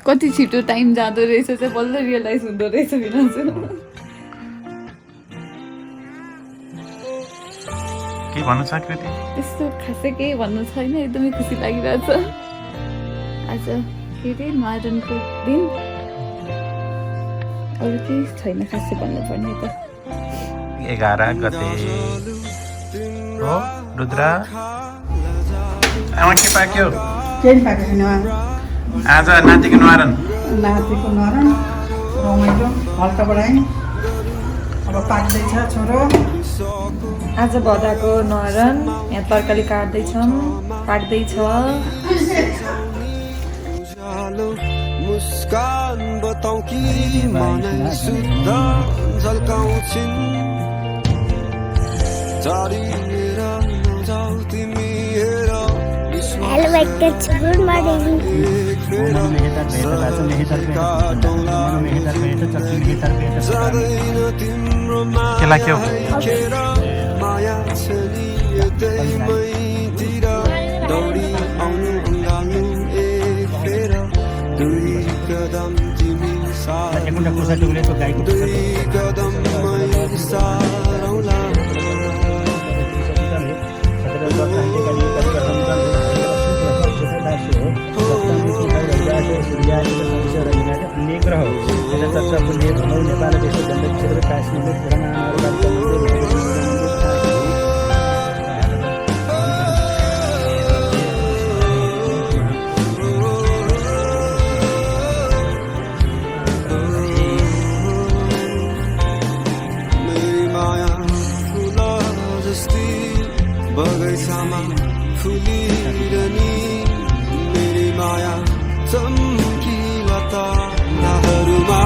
कति छिटो टाइम जाँदो रहेछ चाहिँ बल्ल रियलाइज हुँदो रहेछ विनाजु के भन्नु छ कृति त्यस्तो खासै केही भन्नु छैन एकदमै खुसी लागिरहेछ आज के अरे न्वारनको दिन अरू केही छैन खासै भन्नुपर्ने त 11 गते हो रुद्रा आमा के पाक्यो केही पाएको छैन आज नातिको न्वारन नातिको न्वारन रमाइलो हल्का बढाइ अब पाक्दैछ छोरो आज भदाको न्वारन यहाँ तरकारी काट्दैछौँ पाक्दैछ मुस्कान बताऊ कि मन शुद्ध झल्काउँछिन् चारिएर नजाऊ तिमी हेर Hello, kids. Good morning. के लाग्यो माया छली यतैमैतिर दौडी आउनु गाल्नु एक फेर दुई कदम तिमी साथ दुई कदममै सारौला बगैँचामा फुलिरहने मेरी माया चम्किला ताराहरूमा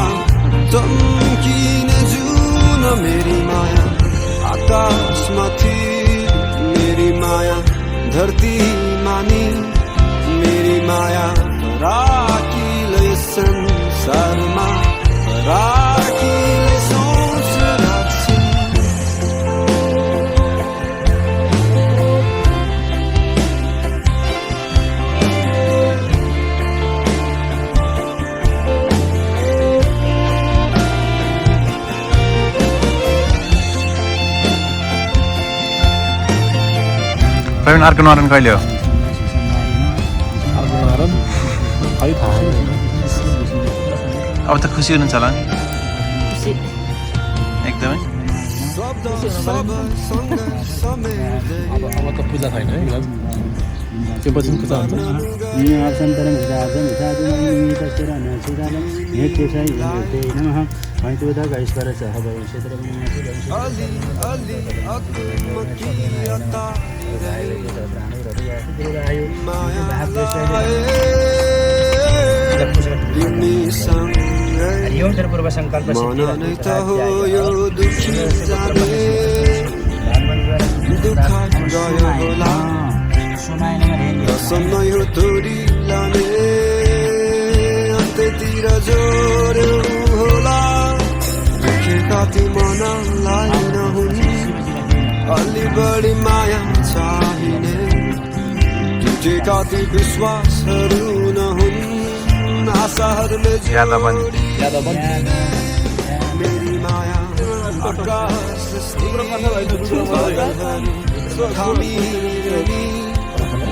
चम्किने जुन मेरी माया आकाशमाथि मेरी माया धरती मानि मेरी माया राखिलै संसारमा राखिलै सोच राख्छिन् प्रवीण अर्को न्वारन कहिले हो अब त खुसी हुनुहुन्छ होला नि एकदमै अब त पूजा छैन है त्यो पछि पूजा हुन्छ पूर्व संकल्प यो तोरी लाने अन्त्यतिर जोड्यो होला दुखेका ती मनलाई नहुन् अलि बढी माया चाहिने टुटेका ती विश्वासहरू नहुन् आशाहरूले मेरी माया आकाश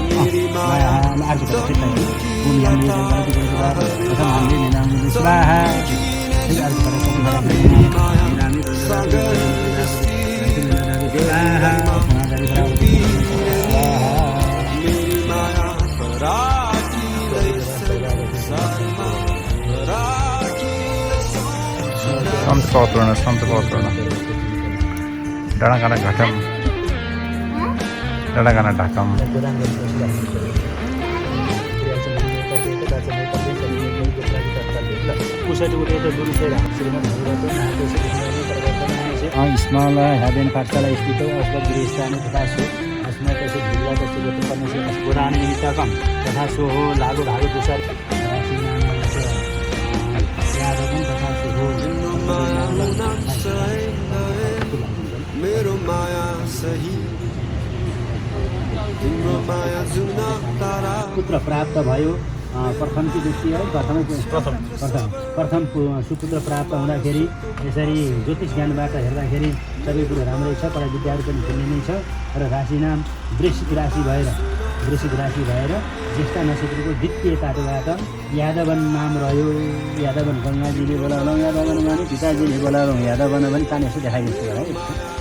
मेरी माया सन्त पौत्रण डाँडाकाँडा घटम डाँडाकाँडा ढाकम स्मल हेभेन पाठशाला स्थित गृहस्थानी तथा सो अस्म तस्य धिया तस्य गतपर्णस्य पुराणे निमित्तकं तथा सो हो लागु धागु तुषार मेरो माया सही तिम्रो माया जुन तारा पुत्र प्राप्त भयो प्रथमकी व्यक्ति है प्रथम सुपुत्र प्राप्त हुँदाखेरि यसरी ज्योतिष ज्ञानबाट हेर्दाखेरि सबै कुरो राम्रै छ पढाइ विद्याहरू पनि खुल्ने नै छ र राशि नाम वृश्चिक राशि भएर ज्येष्ठ नक्षत्रको द्वितीय पाटोबाट यादवन नाम रह्यो यादवन गङ्गाजीले बोलाउँ यादवन भने पिताजीले बोलाउँ यादवन पनि ताने यसो देखाइदिन्छु है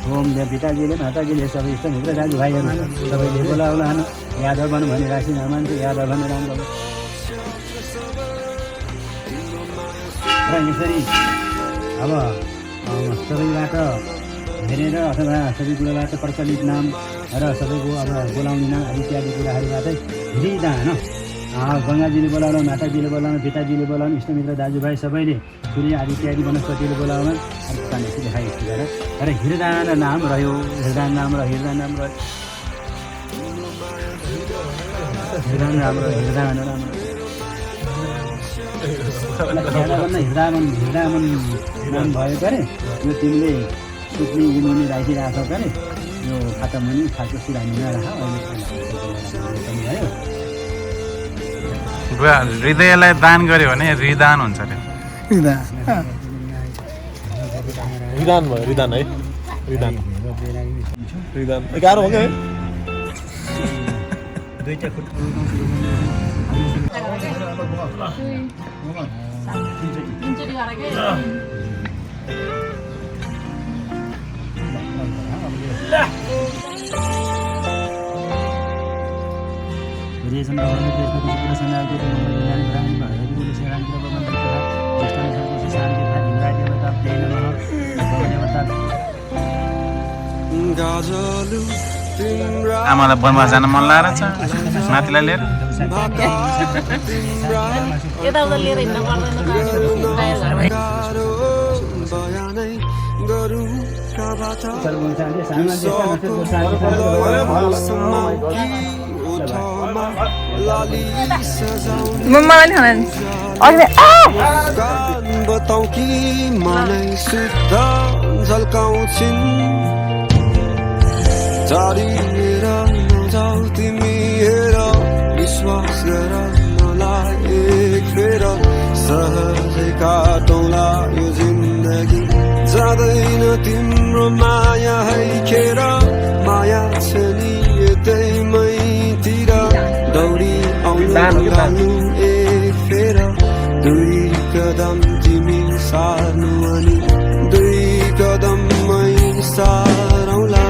ओम पिताजीले माताजीले सबै इष्टमित्र दाजुभाइहरू सबैले बोलाउलान् यादवन भने राशि नमान्छ यादवन राम्रो र यसरी अब सबैबाट हेरेर अथवा सबै कुराबाट प्रचलित नाम र सबैको अब बोलाउने नाम इत्यादि कुराहरूबाटै हृदान गङ्गाजीले बोलाउनु माताजीले बोलाउनु पिताजीले बोलाउनु इष्टमित्र दाजुभाइ सबैले सूर्य आदि इत्यादि वनस्पतिले बोलाउन अलिक तानेसी देखाइएको गरेर र हृदान नाम रह्यो हृदान नाम रह्यो हृदान राम्रो हृदावन नाम भयो करे यो तिमीले सुत्ने इमुनि राखिरहेको करे यो खाता मुनि खाएको सिरानी नराख बुवा हृदयलाई दान गर्यो भने हृदान हुन्छ अरे रिदान भयो रिदान है रिदान गाह्रो हो क्या है दुईटा गाजलु तिम्रा आमालाई वनमा जान मन लागेर छ नातिलाई लिएर यताउता लिएर हिँड्न पर्दैन बयानै गरौँ काबाट मलाई खाना बताऊ कि मनै शुद्ध झल्काउँछिन् चारिएर नजाऊ तिमी हेर विश्वास गर मलाई एक फेर सहजै काटौँला यो जिन्दगी जाँदैन तिम्रो माया है खेर माया छ नि यतैमैतिर दौडी आउनु एक फेर दुई कदम तिमी सार्नु अनि दुई कदममै सारौँला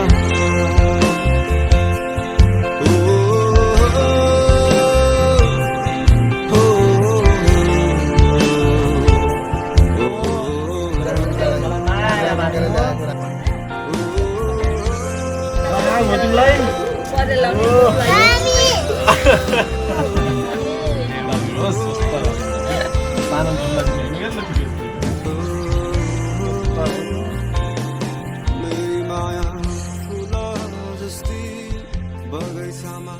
मेरी माया फुल जस्ती बगैँचामा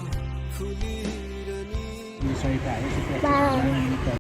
फुलिरहने